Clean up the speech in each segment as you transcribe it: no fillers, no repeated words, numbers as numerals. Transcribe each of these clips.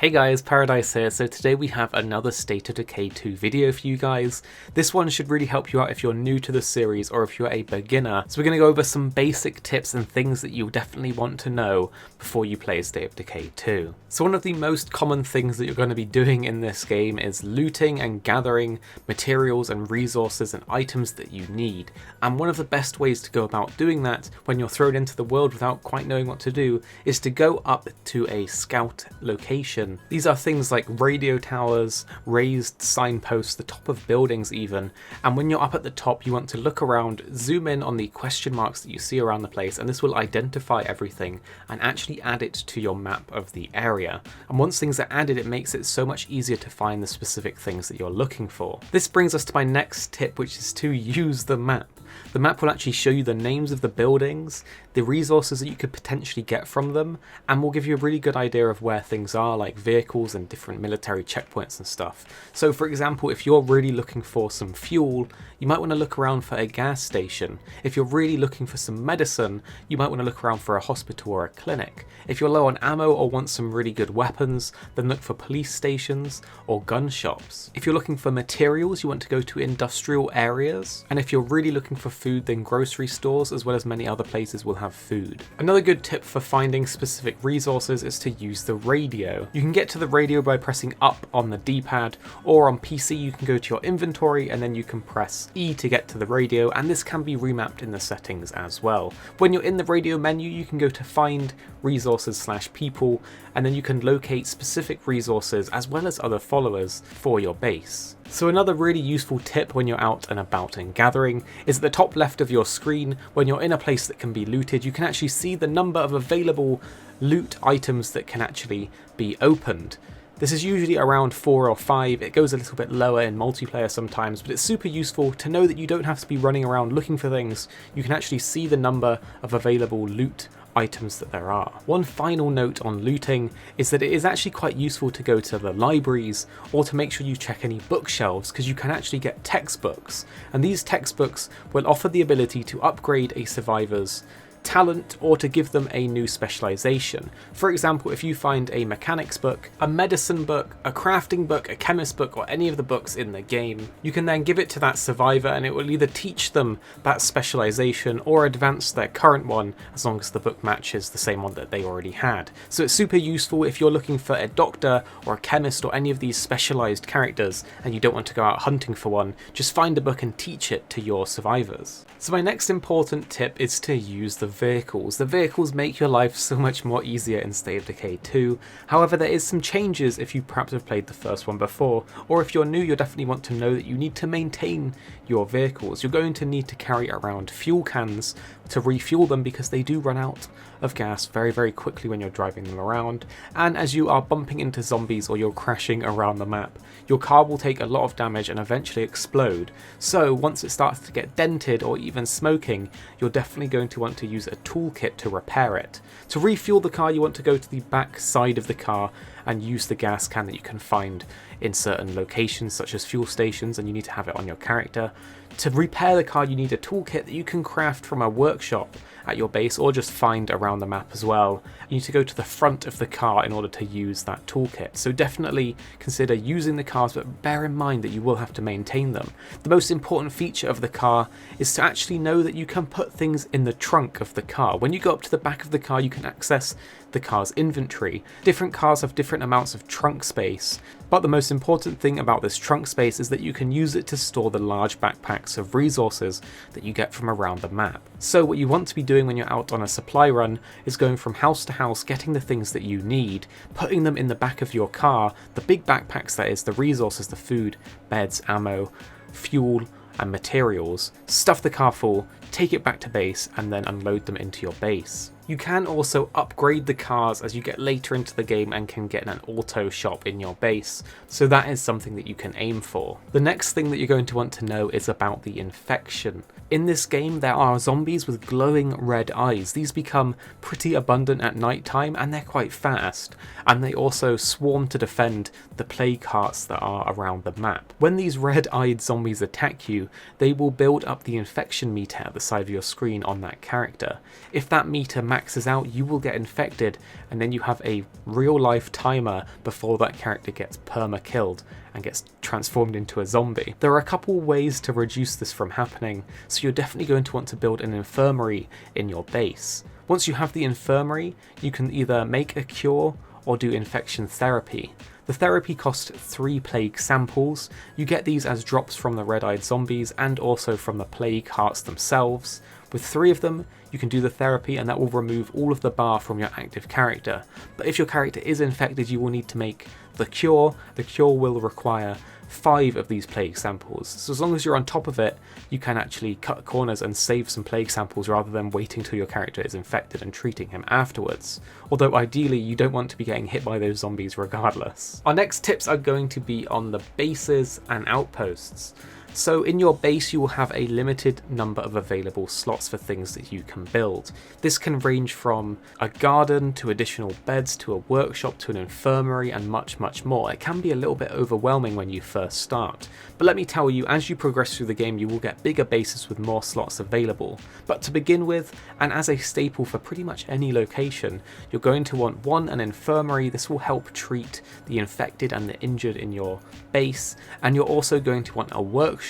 Hey guys, Paradise here. So today we have another State of Decay 2 video for you guys. This one should really help you out if you're new to the series or if you're a beginner. So we're going to go over some basic tips and things that you'll definitely want to know before you play State of Decay 2. So one of the most common things that you're going to be doing in this game is looting and gathering materials and resources and items that you need. And one of the best ways to go about doing that when you're thrown into the world without quite knowing what to do is to go up to a scout location. These are things like radio towers, raised signposts, the top of buildings even, and when you're up at the top you want to look around, zoom in on the question marks that you see around the place, and this will identify everything and actually add it to your map of the area. And once things are added, it makes it so much easier to find the specific things that you're looking for. This brings us to my next tip, which is to use the map. The map will actually show you the names of the buildings, the resources that you could potentially get from them, and will give you a really good idea of where things are, like vehicles and different military checkpoints and stuff. So for example, if you're really looking for some fuel, you might want to look around for a gas station. If you're really looking for some medicine, you might want to look around for a hospital or a clinic. If you're low on ammo or want some really good weapons, then look for police stations or gun shops. If you're looking for materials, you want to go to industrial areas. And if you're really looking for food, then grocery stores as well as many other places will have food. Another good tip for finding specific resources is to use the radio. You can get to the radio by pressing up on the D-pad, or on PC you can go to your inventory and then you can press E to get to the radio, and this can be remapped in the settings as well. When you're in the radio menu, you can go to find resources / people, and then you can locate specific resources as well as other followers for your base. So another really useful tip when you're out and about and gathering is at the top left of your screen. When you're in a place that can be looted, you can actually see the number of available loot items that can actually be opened. This is usually around 4 or 5, it goes a little bit lower in multiplayer sometimes, but it's super useful to know that you don't have to be running around looking for things. You can actually see the number of available loot items that there are. One final note on looting is that it is actually quite useful to go to the libraries or to make sure you check any bookshelves, because you can actually get textbooks, and these textbooks will offer the ability to upgrade a survivor's talent or to give them a new specialization. For example, if you find a mechanics book, a medicine book, a crafting book, a chemist book, or any of the books in the game, you can then give it to that survivor and it will either teach them that specialization or advance their current one, as long as the book matches the same one that they already had. So it's super useful if you're looking for a doctor or a chemist or any of these specialized characters and you don't want to go out hunting for one, just find a book and teach it to your survivors. So my next important tip is to use the vehicles. The vehicles make your life so much more easier in State of Decay 2. However, there is some changes if you perhaps have played the first one before, or if you're new, you'll definitely want to know that you need to maintain your vehicles. You're going to need to carry around fuel cans to refuel them, because they do run out of gas very quickly when you're driving them around, and as you are bumping into zombies or you're crashing around the map, your car will take a lot of damage and eventually explode. So once it starts to get dented or even smoking, you're definitely going to want to use a toolkit to repair it. To refuel the car, you want to go to the back side of the car and use the gas can that you can find in certain locations such as fuel stations, and you need to have it on your character. To repair the car, you need a toolkit that you can craft from a workshop at your base or just find around the map as well. You need to go to the front of the car in order to use that toolkit. So definitely consider using the cars, but bear in mind that you will have to maintain them. The most important feature of the car is to actually know that you can put things in the trunk of the car. When you go up to the back of the car, you can access the car's inventory. Different cars have different amounts of trunk space, but the most important thing about this trunk space is that you can use it to store the large backpacks of resources that you get from around the map. So what you want to be doing when you're out on a supply run is going from house to house, getting the things that you need, putting them in the back of your car, the big backpacks, that is, the resources, the food, beds, ammo, fuel, and materials, stuff the car full, take it back to base, and then unload them into your base. You can also upgrade the cars as you get later into the game and can get an auto shop in your base, so that is something that you can aim for. The next thing that you're going to want to know is about the infection. In this game, there are zombies with glowing red eyes. These become pretty abundant at night time, and they're quite fast, and they also swarm to defend the plague hearts that are around the map. When these red-eyed zombies attack you, they will build up the infection meter at the side of your screen on that character. If that meter maxes out, you will get infected, and then you have a real life timer before that character gets perma killed and gets transformed into a zombie. There are a couple ways to reduce this from happening, so you're definitely going to want to build an infirmary in your base. Once you have the infirmary, you can either make a cure or do infection therapy. The therapy costs 3 plague samples. You get these as drops from the red-eyed zombies and also from the plague hearts themselves. With 3 of them, you can do the therapy and that will remove all of the bar from your active character. But if your character is infected, you will need to make the cure. The cure will require 5 of these plague samples. So as long as you're on top of it, you can actually cut corners and save some plague samples rather than waiting till your character is infected and treating him afterwards. Although ideally you don't want to be getting hit by those zombies regardless. Our next tips are going to be on the bases and outposts. So in your base you will have a limited number of available slots for things that you can build. This can range from a garden to additional beds to a workshop to an infirmary and much more. It can be a little bit overwhelming when you first start, but let me tell you, as you progress through the game you will get bigger bases with more slots available. But to begin with, and as a staple for pretty much any location, you're going to want 1, an infirmary. This will help treat the infected and the injured in your base, and you're also going to want a workshop.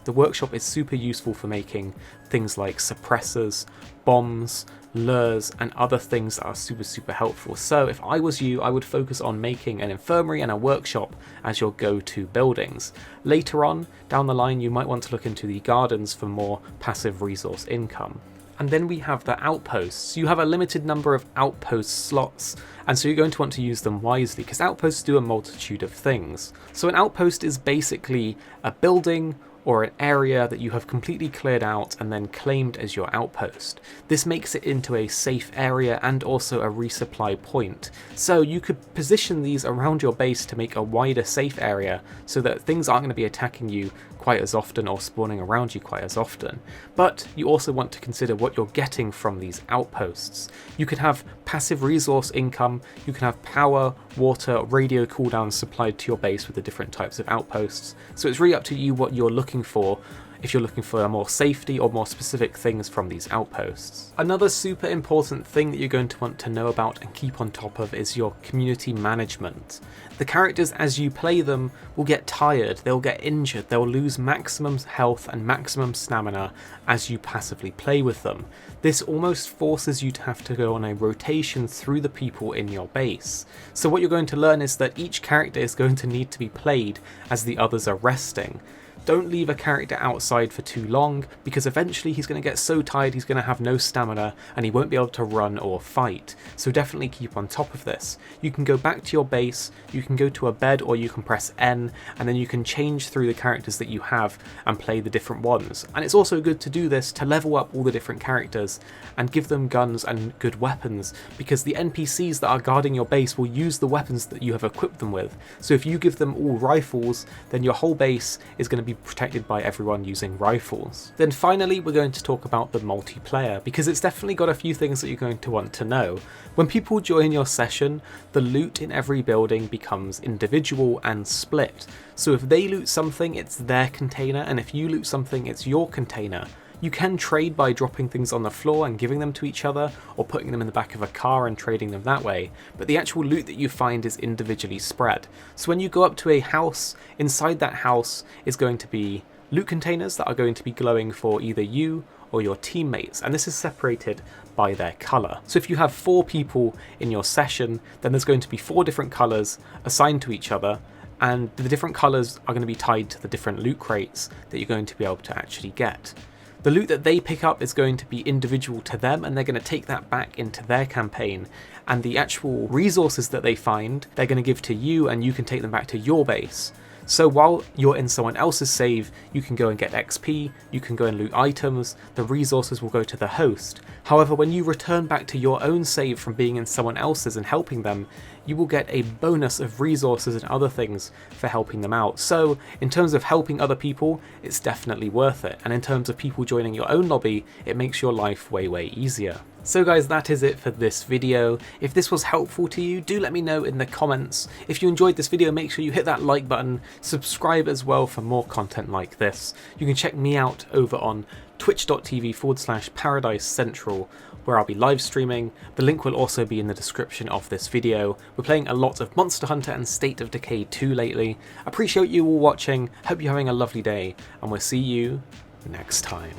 The workshop is super useful for making things like suppressors, bombs, lures, and other things that are super helpful. So if I was you, I would focus on making an infirmary and a workshop as your go-to buildings. Later on, down the line, you might want to look into the gardens for more passive resource income. And then we have the outposts. You have a limited number of outpost slots, and so you're going to want to use them wisely because outposts do a multitude of things. So an outpost is basically a building or an area that you have completely cleared out and then claimed as your outpost. This makes it into a safe area and also a resupply point. So you could position these around your base to make a wider safe area so that things aren't going to be attacking you quite as often or spawning around you quite as often. But you also want to consider what you're getting from these outposts. You could have passive resource income, you can have power, water, radio cooldowns supplied to your base with the different types of outposts. So it's really up to you what you're looking for, if you're looking for more safety or more specific things from these outposts. Another super important thing that you're going to want to know about and keep on top of is your community management. The characters as you play them will get tired, they'll get injured, they'll lose maximum health and maximum stamina as you passively play with them. This almost forces you to have to go on a rotation through the people in your base. So what you're going to learn is that each character is going to need to be played as the others are resting. Don't leave a character outside for too long, because eventually he's going to get so tired he's going to have no stamina and he won't be able to run or fight. So definitely keep on top of this. You can go back to your base, you can go to a bed, or you can press N, and then you can change through the characters that you have and play the different ones. And it's also good to do this to level up all the different characters and give them guns and good weapons, because the NPCs that are guarding your base will use the weapons that you have equipped them with. So if you give them all rifles, then your whole base is going to be protected by everyone using rifles. Then finally we're going to talk about the multiplayer, because it's definitely got a few things that you're going to want to know. When people join your session, the loot in every building becomes individual and split. So if they loot something, it's their container, and if you loot something, it's your container. You can trade by dropping things on the floor and giving them to each other, or putting them in the back of a car and trading them that way, but the actual loot that you find is individually spread. So when you go up to a house, inside that house is going to be loot containers that are going to be glowing for either you or your teammates, and this is separated by their colour. So if you have 4 people in your session, then there's going to be 4 different colours assigned to each other, and the different colours are going to be tied to the different loot crates that you're going to be able to actually get. The loot that they pick up is going to be individual to them, and they're going to take that back into their campaign, and the actual resources that they find, they're going to give to you, and you can take them back to your base. So while you're in someone else's save, you can go and get XP, you can go and loot items, the resources will go to the host. However, when you return back to your own save from being in someone else's and helping them, you will get a bonus of resources and other things for helping them out. So in terms of helping other people, it's definitely worth it. And in terms of people joining your own lobby, it makes your life way easier. So guys, that is it for this video. If this was helpful to you, do let me know in the comments. If you enjoyed this video, make sure you hit that like button, subscribe as well for more content like this. You can check me out over on twitch.tv/Paradise Central, where I'll be live streaming. The link will also be in the description of this video. We're playing a lot of Monster Hunter and State of Decay 2 lately. Appreciate you all watching, hope you're having a lovely day, and we'll see you next time.